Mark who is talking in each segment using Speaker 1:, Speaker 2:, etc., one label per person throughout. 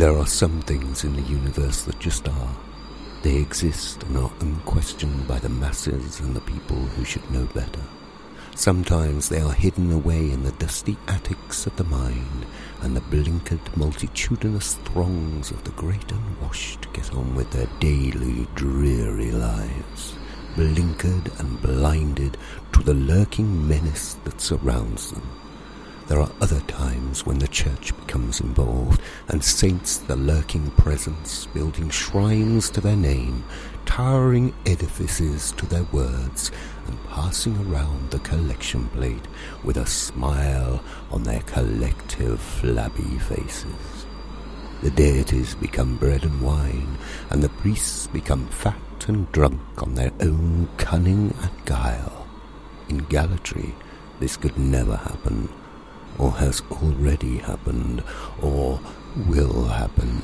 Speaker 1: There are some things in the universe that just are. They exist and are unquestioned by the masses and the people who should know better. Sometimes they are hidden away in the dusty attics of the mind, and the blinkered multitudinous throngs of the great unwashed get on with their daily dreary lives, blinkered and blinded to the lurking menace that surrounds them. There are other times when the church becomes involved, and saints the lurking presence, building shrines to their name, towering edifices to their words, and passing around the collection plate with a smile on their collective flabby faces. The deities become bread and wine, and the priests become fat and drunk on their own cunning and guile. In Galatry, this could never happen, or has already happened, or will happen.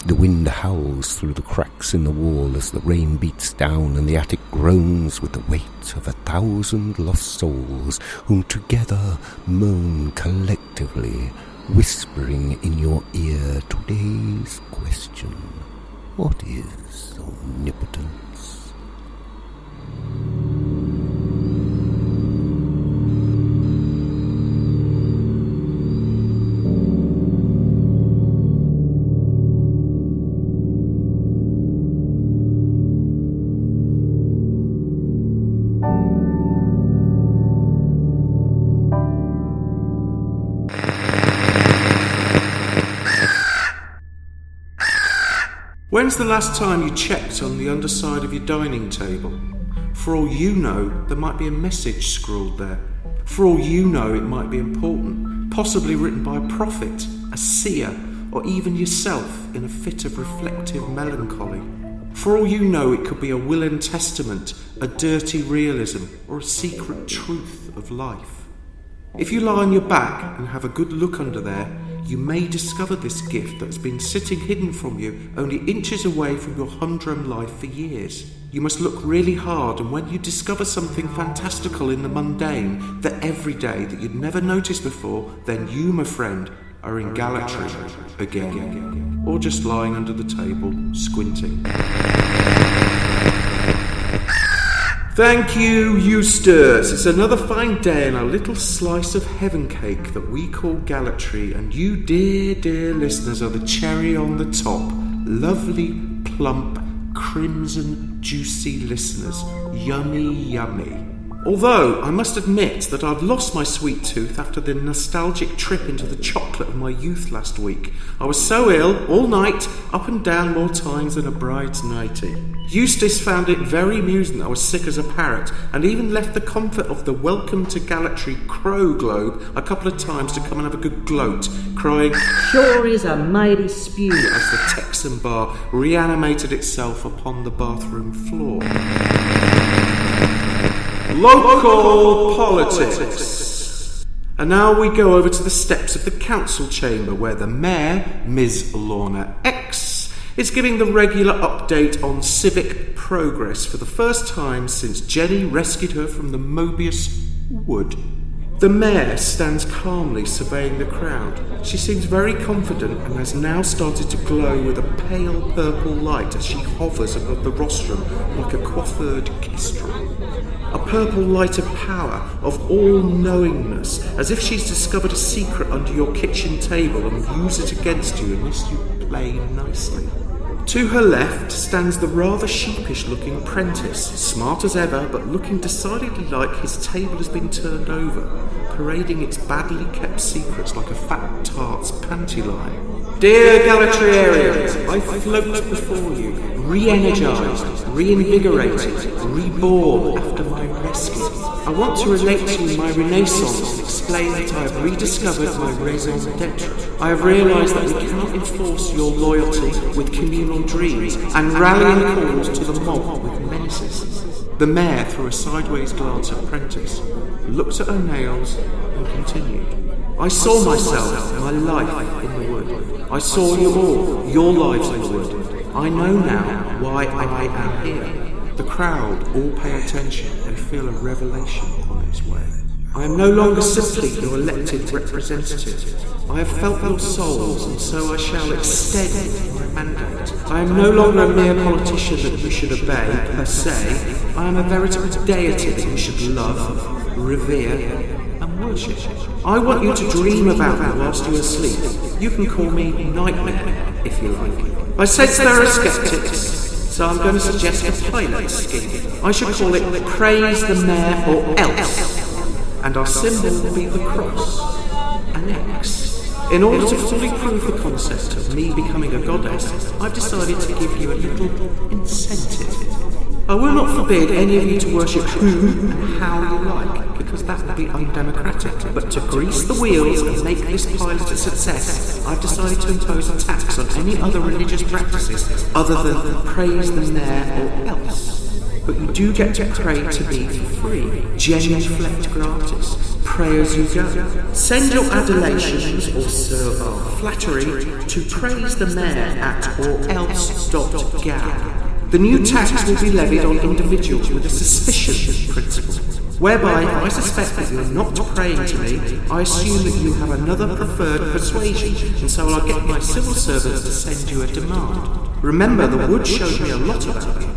Speaker 1: The wind howls through the cracks in the wall as the rain beats down, and the attic groans with the weight of 1,000 lost souls, whom together moan collectively, whispering in your ear today's question: what is omnipotence?
Speaker 2: When's the last time you checked on the underside of your dining table? For all you know, there might be a message scrawled there. For all you know, it might be important, possibly written by a prophet, a seer, or even yourself in a fit of reflective melancholy. For all you know, it could be a will and testament, a dirty realism, or a secret truth of life. If you lie on your back and have a good look under there, you may discover this gift that has been sitting hidden from you only inches away from your humdrum life for years. You must look really hard, and when you discover something fantastical in the mundane, the everyday that you'd never noticed before, then you, my friend, are in Galatry again. Or just lying under the table, squinting. Thank you, Eustace. It's another fine day and a little slice of heaven cake that we call Galatry, and you, dear, dear listeners, are the cherry on the top. Lovely, plump, crimson, juicy listeners. Yummy, yummy. Although, I must admit that I've lost my sweet tooth after the nostalgic trip into the chocolate of my youth last week. I was so ill, all night, up and down more times than a bride's nightie. Eustace found it very amusing that I was sick as a parrot, and even left the comfort of the Welcome to Galatry crow globe a couple of times to come and have a good gloat, crying, "Sure is a mighty spew," as the Texan bar reanimated itself upon the bathroom floor. Local politics. And now we go over to the steps of the council chamber, where the mayor, Ms. Lorna X, is giving the regular update on civic progress for the first time since Jenny rescued her from the Mobius wood. The mayor stands calmly surveying the crowd. She seems very confident and has now started to glow with a pale purple light as she hovers above the rostrum like a coiffured kestrel. A purple light of power, of all-knowingness, as if she's discovered a secret under your kitchen table and will use it against you unless you play nicely. To her left stands the rather sheepish-looking prentice, smart as ever, but looking decidedly like his table has been turned over, parading its badly kept secrets like a fat tart's panty line. Dear Galatriarians, I float before you, re-energised, reinvigorated, reborn after my rescue. I want to relate to you my renaissance and explain that I have rediscovered my raison d'etre. I have realised that we cannot enforce your loyalty with communal dreams and rallying calls to the mob with menaces. The mayor threw a sideways glance at Prentice, looked at her nails and continued. I saw myself, my life in the wood. I saw you all, your lives in the wood. I know now why I am here. The crowd all pay attention. They feel a revelation on its way. I am no longer simply your elected representative. I have felt your souls, and so I shall extend my mandate. I am no longer a mere politician that you should obey, per se. I am a veritable deity that you should love, revere, and worship. I want you to dream about me whilst you are asleep. You can call me Nightmare, if you like. I sense there are skeptics, so I'm going to suggest a pilot scheme. I should call it Praise the Mayor or Else. And our symbol will be the cross, an X. In order to fully prove the concept of me becoming a goddess, I've decided to give you a little incentive. I will not forbid any of you to worship who and how you like, because that would be undemocratic. But to grease the wheels and make this pilot a success, I've decided to impose a tax on any other religious practices other than praise the mayor or else. But you do get to pray to me for free, genuflect gratis, pray as you go. Send your adulations or flattery to praisethemayor@orelse.gab. The new tax will be levied on individuals with a suspicion principle, whereby if I suspect that you're not praying to me, I assume that you have another preferred persuasion, and so I'll get my civil servants to send you a demand. Remember, the wood showed me a lot about you.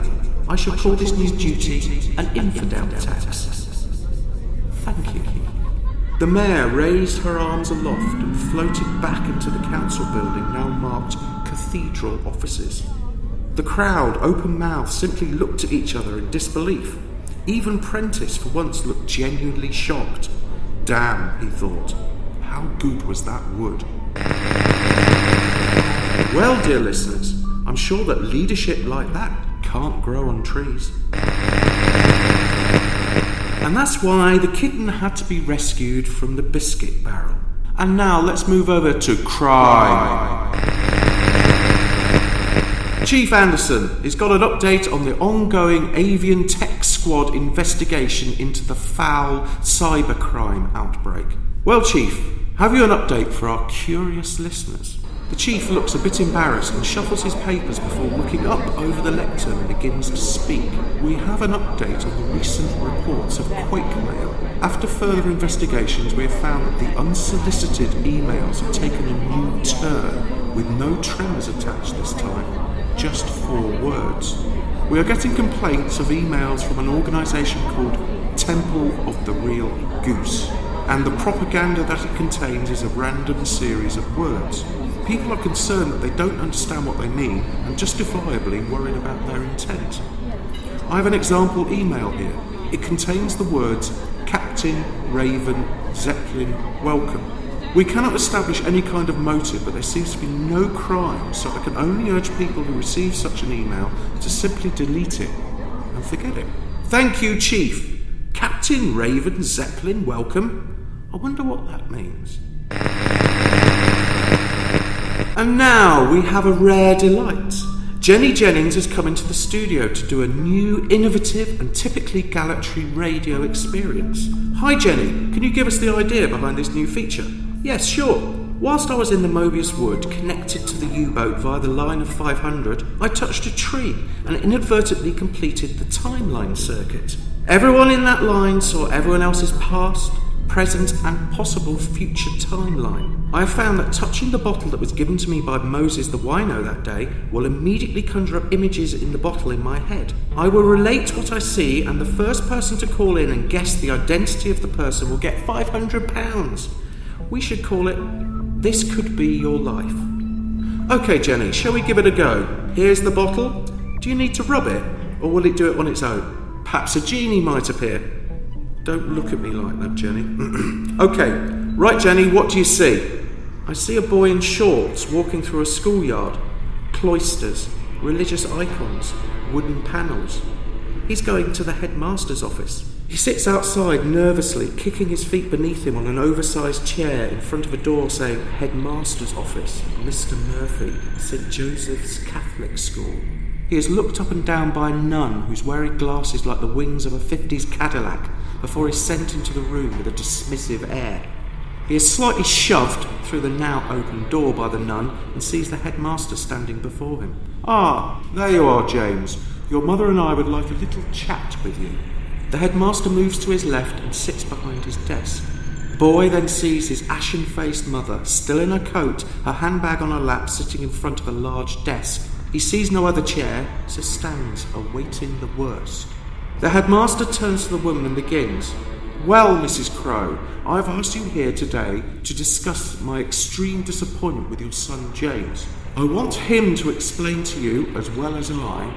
Speaker 2: I shall call this new duty an infidel tax. Thank you. The mayor raised her arms aloft and floated back into the council building, now marked Cathedral Offices. The crowd, open-mouthed, simply looked at each other in disbelief. Even Prentice, for once, looked genuinely shocked. Damn, he thought, how good was that wood? Well, dear listeners, I'm sure that leadership like that can't grow on trees. And that's why the kitten had to be rescued from the biscuit barrel. And now let's move over to crime. Chief Anderson has got an update on the ongoing Avian Tech Squad investigation into the foul cybercrime outbreak. Well, Chief, have you an update for our curious listeners? The chief looks a bit embarrassed and shuffles his papers before looking up over the lectern and begins to speak. We have an update on the recent reports of Quakemail. After further investigations, we have found that the unsolicited emails have taken a new turn, with no tremors attached this time, just 4 words. We are getting complaints of emails from an organisation called Temple of the Real Goose, and the propaganda that it contains is a random series of words. People are concerned that they don't understand what they mean and justifiably worried about their intent. I have an example email here. It contains the words Captain, Raven, Zeppelin, welcome. We cannot establish any kind of motive, but there seems to be no crime, so I can only urge people who receive such an email to simply delete it and forget it. Thank you, Chief. Captain, Raven, Zeppelin, welcome. I wonder what that means. And now we have a rare delight. Jenny Jennings has come into the studio to do a new, innovative and typically Gallatry radio experience. Hi Jenny, can you give us the idea behind this new feature? Yes, sure. Whilst I was in the Mobius Wood, connected to the U-boat via the line of 500, I touched a tree and inadvertently completed the timeline circuit. Everyone in that line saw everyone else's past, present and possible future timeline. I have found that touching the bottle that was given to me by Moses the wino that day will immediately conjure up images in the bottle in my head. I will relate what I see, and the first person to call in and guess the identity of the person will get £500. We should call it This Could Be Your Life. Okay Jenny, shall we give it a go? Here's the bottle. Do you need to rub it, or will it do it on its own? Perhaps a genie might appear. Don't look at me like that, Jenny. Okay, right, Jenny, what do you see? I see a boy in shorts walking through a schoolyard. Cloisters, religious icons, wooden panels. He's going to the headmaster's office. He sits outside nervously, kicking his feet beneath him on an oversized chair in front of a door saying, Headmaster's office, Mr. Murphy, St. Joseph's Catholic School. He is looked up and down by a nun who's wearing glasses like the wings of a 50s Cadillac before he's sent into the room with a dismissive air. He is slightly shoved through the now open door by the nun and sees the headmaster standing before him. Ah, there you are, James. Your mother and I would like a little chat with you. The headmaster moves to his left and sits behind his desk. The boy then sees his ashen-faced mother, still in her coat, her handbag on her lap, sitting in front of a large desk. He sees no other chair, so stands awaiting the worst. The headmaster turns to the woman and begins, "Well, Mrs. Crow, I've asked you here today to discuss my extreme disappointment with your son James. I want him to explain to you, as well as I,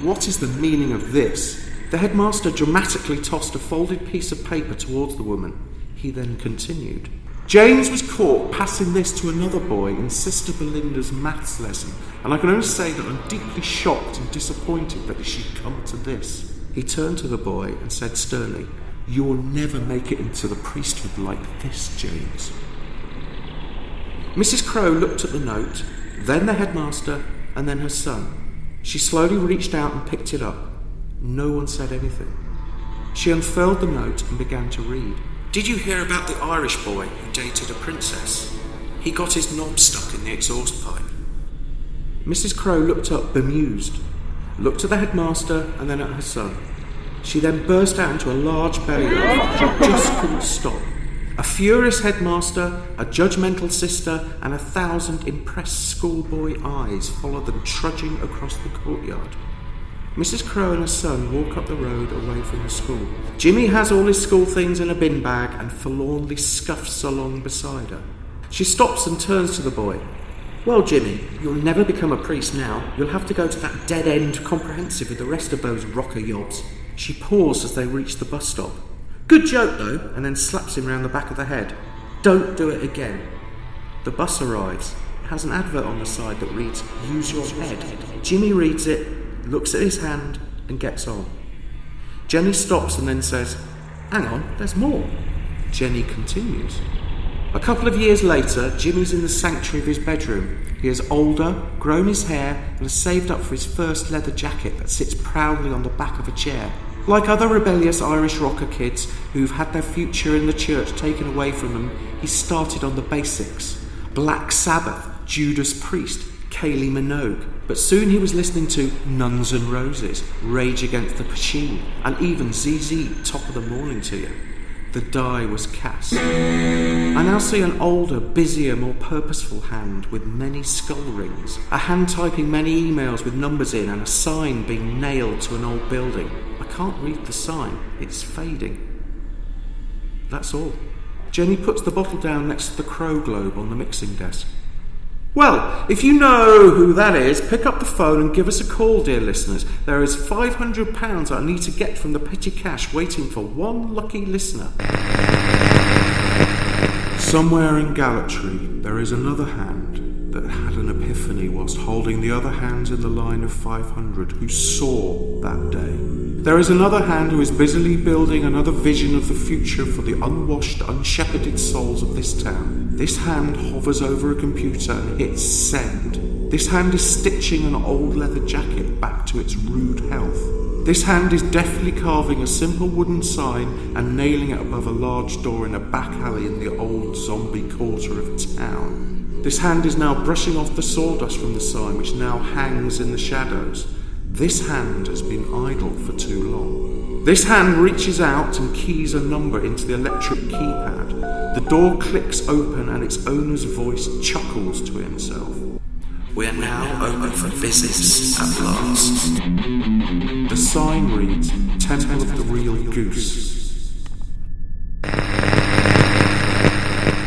Speaker 2: what is the meaning of this." The headmaster dramatically tossed a folded piece of paper towards the woman. He then continued, "James was caught passing this to another boy in Sister Belinda's maths lesson, and I can only say that I'm deeply shocked and disappointed that it should come to this." He turned to the boy and said sternly, "You'll never make it into the priesthood like this, James." Mrs. Crow looked at the note, then the headmaster, and then her son. She slowly reached out and picked it up. No one said anything. She unfurled the note and began to read. "Did you hear about the Irish boy who dated a princess? He got his knob stuck in the exhaust pipe." Mrs. Crow looked up bemused, looked at the headmaster and then at her son. She then burst out into a large belly laugh. She just couldn't stop. A furious headmaster, a judgmental sister, and 1,000 impressed schoolboy eyes followed them trudging across the courtyard. Mrs. Crow and her son walk up the road away from the school. Jimmy has all his school things in a bin bag and forlornly scuffs along beside her. She stops and turns to the boy. "Well, Jimmy, you'll never become a priest now. You'll have to go to that dead-end comprehensive with the rest of those rocker yobs." She paused as they reached the bus stop. "Good joke, though," and then slaps him round the back of the head. "Don't do it again." The bus arrives. It has an advert on the side that reads, "Use your head." Jimmy reads it, looks at his hand, and gets on. Jenny stops and then says, "Hang on, there's more." Jenny continues. A couple of years later, Jimmy's in the sanctuary of his bedroom. He is older, grown his hair, and has saved up for his first leather jacket that sits proudly on the back of a chair. Like other rebellious Irish rocker kids who've had their future in the church taken away from them, he started on the basics. Black Sabbath, Judas Priest, Kylie Minogue. But soon he was listening to Nuns and Roses, Rage Against the Machine, and even ZZ, Top of the Morning to you. The die was cast. I now see an older, busier, more purposeful hand with many skull rings, a hand typing many emails with numbers in, and a sign being nailed to an old building. I can't read the sign, it's fading. That's all. Jenny puts the bottle down next to the crow globe on the mixing desk. Well, if you know who that is, pick up the phone and give us a call, dear listeners. There is £500 I need to get from the petty cash waiting for one lucky listener. Somewhere in Galatry, there is another hand that had an epiphany whilst holding the other hands in the line of 500 who saw that day. There is another hand who is busily building another vision of the future for the unwashed, unshepherded souls of this town. This hand hovers over a computer and hits send. This hand is stitching an old leather jacket back to its rude health. This hand is deftly carving a simple wooden sign and nailing it above a large door in a back alley in the old zombie quarter of town. This hand is now brushing off the sawdust from the sign, which now hangs in the shadows. This hand has been idle for too long. This hand reaches out and keys a number into the electric keypad. The door clicks open and its owner's voice chuckles to himself. "We're now open for business at last." The sign reads, "Temple of the Real Goose."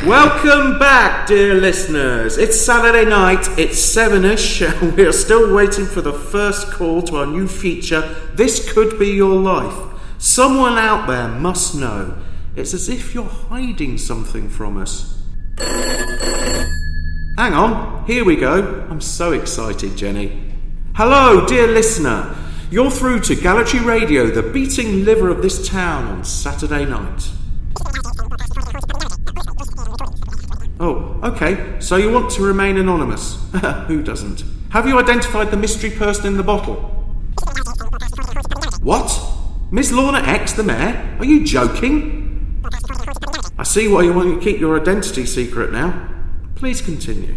Speaker 2: Welcome back, dear listeners. It's Saturday night, it's 7ish, and we are still waiting for the first call to our new feature, This Could Be Your Life. Someone out there must know. It's as if you're hiding something from us. Hang on, here we go. I'm so excited, Jenny. Hello, dear listener. You're through to Galatry Radio, the beating liver of this town on Saturday night. Oh, okay, so you want to remain anonymous. Who doesn't? Have you identified the mystery person in the bottle? What? Miss Lorna X, the mayor? Are you joking? I see why you want to keep your identity secret now. Please continue.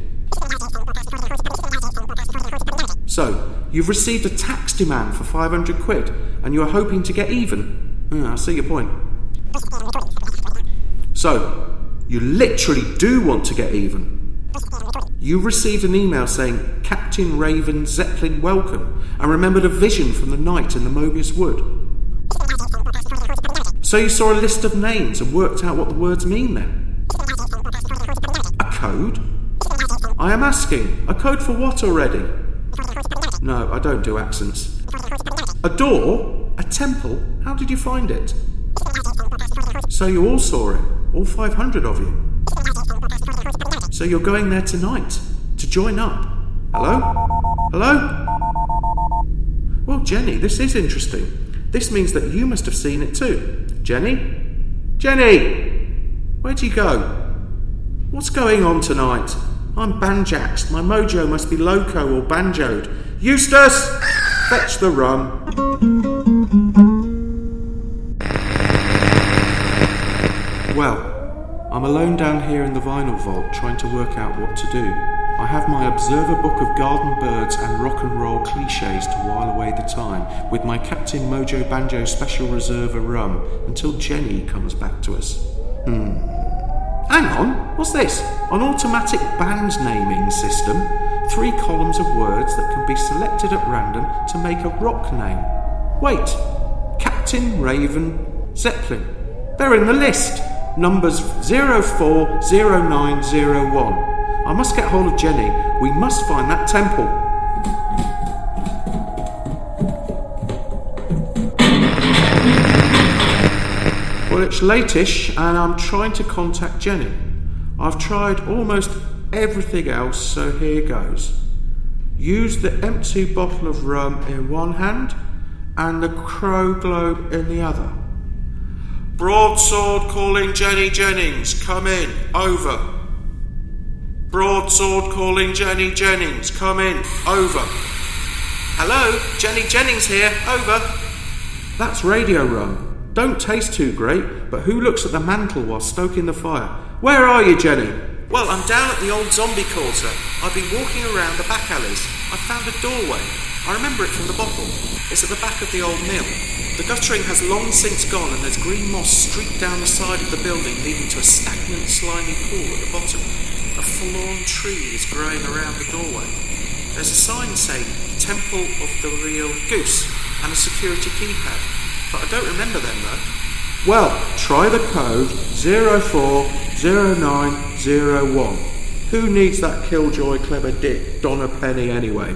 Speaker 2: So, you've received a tax demand for 500 quid, and you are hoping to get even. I see your point. So, you literally do want to get even. You received an email saying, Captain Raven Zeppelin welcome, and remembered a vision from the night in the Mobius Wood. So you saw a list of names and worked out what the words mean then? A code? I am asking, a code for what already? No, I don't do accents. A door? A temple? How did you find it? So you all saw it, all 500 of you. So you're going there tonight, to join up. Hello? Hello? Well, Jenny, this is interesting. This means that you must have seen it too. Jenny? Jenny! Where'd you go? What's going on tonight? I'm banjaxed. My mojo must be loco or banjoed. Eustace! Fetch the rum. Well, I'm alone down here in the vinyl vault trying to work out what to do. I have my observer book of garden birds and rock and roll cliches to while away the time with my Captain Mojo Banjo Special Reserve rum until Jenny comes back to us. Hang on, what's this? An automatic band naming system. 3 columns of words that can be selected at random to make a rock name. Wait, Captain Raven Zeppelin. They're in the list. Numbers 040901. I must get hold of Jenny. We must find that temple. Well, it's late-ish and I'm trying to contact Jenny. I've tried almost everything else, so here goes. Use the empty bottle of rum in one hand and the crow globe in the other. Broadsword calling Jenny Jennings. Come in. Over. Broadsword calling Jenny Jennings. Come in. Over. Hello, Jenny Jennings here. Over. That's radio rum. Don't taste too great, but who looks at the mantle while stoking the fire? Where are you, Jenny?
Speaker 3: Well, I'm down at the old zombie quarter. I've been walking around the back alleys. I found a doorway. I remember it from the bottle. It's at the back of the old mill. The guttering has long since gone and there's green moss streaked down the side of the building leading to a stagnant, slimy pool at the bottom. A forlorn tree is growing around the doorway. There's a sign saying Temple of the Real Goose and a security keypad. But I don't remember them though.
Speaker 2: Well, try the code 040901. Who needs that killjoy clever dick Donna Penny anyway?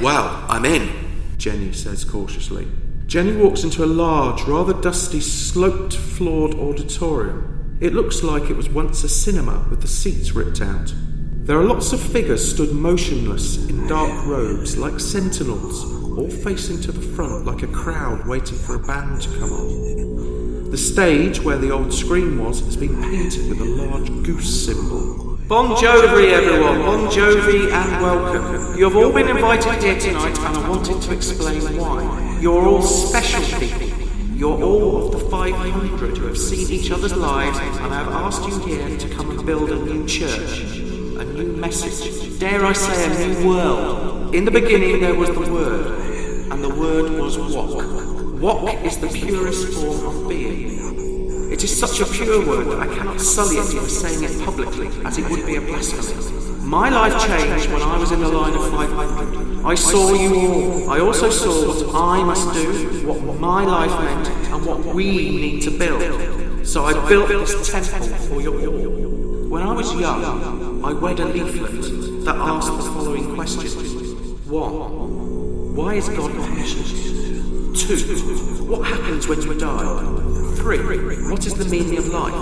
Speaker 3: Well, I'm in,
Speaker 2: Jenny says cautiously. Jenny walks into a large, rather dusty, sloped-floored auditorium. It looks like it was once a cinema with the seats ripped out. There are lots of figures stood motionless in dark robes like sentinels, all facing to the front like a crowd waiting for a band to come on. The stage where the old screen was has been painted with a large goose symbol.
Speaker 3: Bon Jovi, everyone. Bon Jovi and welcome. You have all been invited here tonight and I wanted to explain why. You're all special people. You're all of the 500 who have seen each other's lives and I have asked you here to come and build a new church, a new message, dare I say a new world. In the beginning there was the Word, and the Word was Wok. Wok is the purest form of being. It is such a pure word that I cannot sully it by saying it publicly, as it would be a blasphemy. My life changed when I was in the line of 500. I saw you all. I also saw what I must do, what my life meant, and what we need to build. So I built this temple for you all. When I was young, I read a leaflet that asked the following questions. 1. Why is God patient? 2. What happens when you die? 3. What is the meaning of life?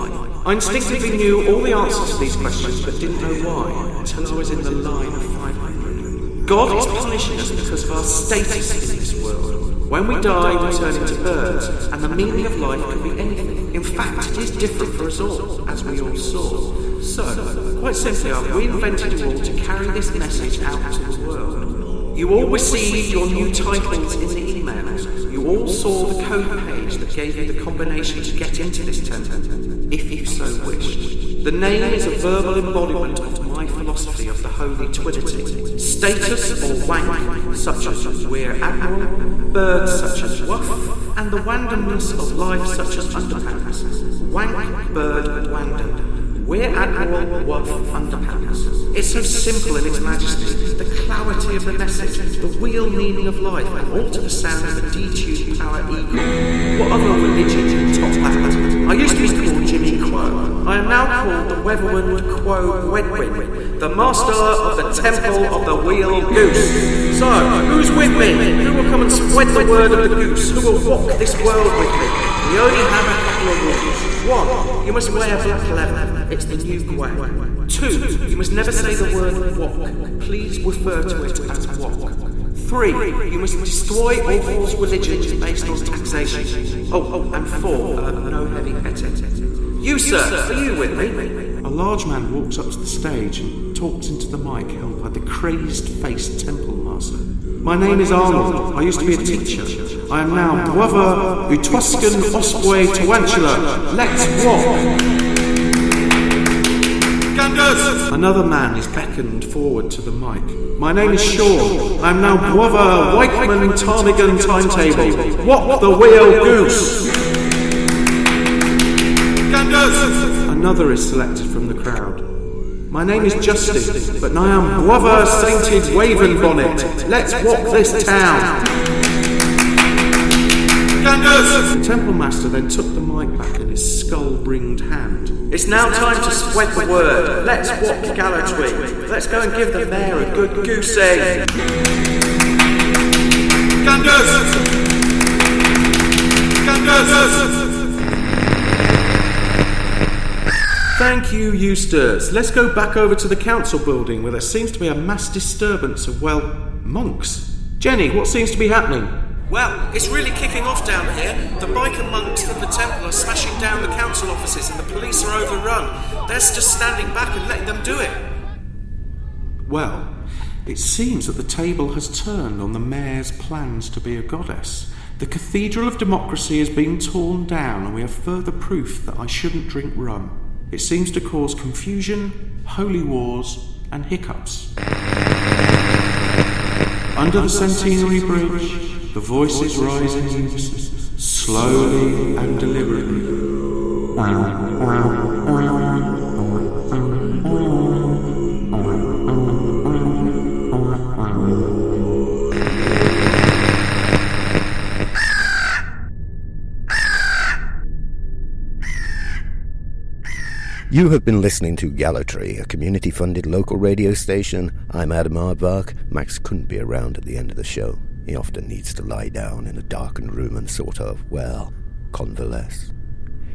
Speaker 3: I instinctively knew all the answers to these questions but didn't know why until I was in the line of 500. God is punishing us because of our status in this world. When we die, we turn into birds, and the meaning of life could be anything. In fact, it is different for us all, as we all saw. So, quite simply, I've reinvented you all to carry this message out to the world. You all received your new titles in the emails. You all saw the code page that gave you the combination to get into this temple, if you so wished. The name is a verbal embodiment of my philosophy of the Holy Trinity. Status or wank, such as We're Admiral, birds such as Wuff, and the randomness of life such as Underpants. Wank, bird, wandon. We're Admiral, Wuff, Underpants. It's so simple in its majesty, the clarity of the message, the real meaning of life, and all to the sound of a detuned power eagle. What other religion can top that? I used to be called Jimmy Quo. I am now called the Weatherwind Quo Wedwin, the master of the temple of the wheel Goose. So, who's with me? Who will come and spread the word of the Goose? Who will walk this world with me? We only have a couple of rules. 1. You must wear black leather. It's the new grey. 2. You must never say the word walk. Please refer to it as walk. 3. You must destroy all false religions based on taxation. And 4. No heavy petting. You, sir, are you with me?
Speaker 2: A large man walks up to the stage and talks into the mic held by the crazed-faced temple master. My name is Arnold. I used to be a teacher. I am now Brother Utuscan Osprey Tarantula. Let's walk! Ganders! Another man is beckoned forward to the mic. My name is Sean. I am now Brother Weichman Ptarmigan Timetable. Walk the wheel Goose! Ganders! Another is selected from the crowd. My name is Justin, but I am Brother Sainted Raven Bonnet. Let's walk this town. Ganders! The temple master then took the mic back in his skull-ringed hand.
Speaker 3: It's now time to spread the word. Let's walk Gallatry. Let's go and give the mayor a good goose egg.
Speaker 2: Ganders! Ganders! Thank you, Eustace. Let's go back over to the council building where there seems to be a mass disturbance of, monks. Jenny, what seems to be happening?
Speaker 3: Well, it's really kicking off down here. The biker monks from the temple are smashing down the council offices and the police are overrun. They're just standing back and letting them do it.
Speaker 2: Well, it seems that the table has turned on the mayor's plans to be a goddess. The Cathedral of Democracy is being torn down and we have further proof that I shouldn't drink rum. It seems to cause confusion, holy wars, and hiccups. Under the Centenary Bridge, the voices rise in unison, slowly and deliberately.
Speaker 1: You have been listening to Gallatry, a community-funded local radio station. I'm Adam Aardvark. Max couldn't be around at the end of the show. He often needs to lie down in a darkened room and convalesce.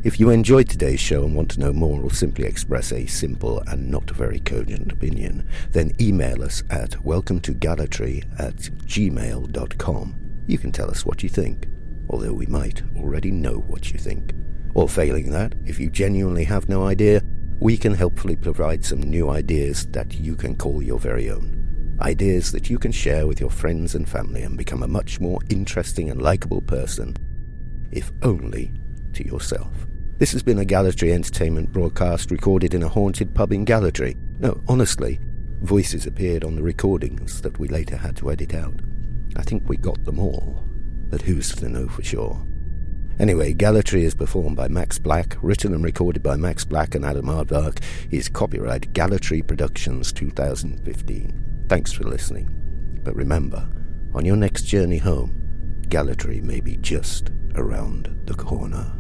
Speaker 1: If you enjoyed today's show and want to know more or simply express a simple and not very cogent opinion, then email us at welcometogallatry@gmail.com. You can tell us what you think, although we might already know what you think. Or failing that, if you genuinely have no idea, we can helpfully provide some new ideas that you can call your very own. Ideas that you can share with your friends and family and become a much more interesting and likeable person, if only to yourself. This has been a Gallatry Entertainment broadcast recorded in a haunted pub in Gallatry. No, honestly, voices appeared on the recordings that we later had to edit out. I think we got them all, but who's to know for sure? Anyway, Gallatry is performed by Max Black, written and recorded by Max Black and Adam Aardvark. Is copyright Gallatry Productions 2015. Thanks for listening. But remember, on your next journey home, Gallatry may be just around the corner.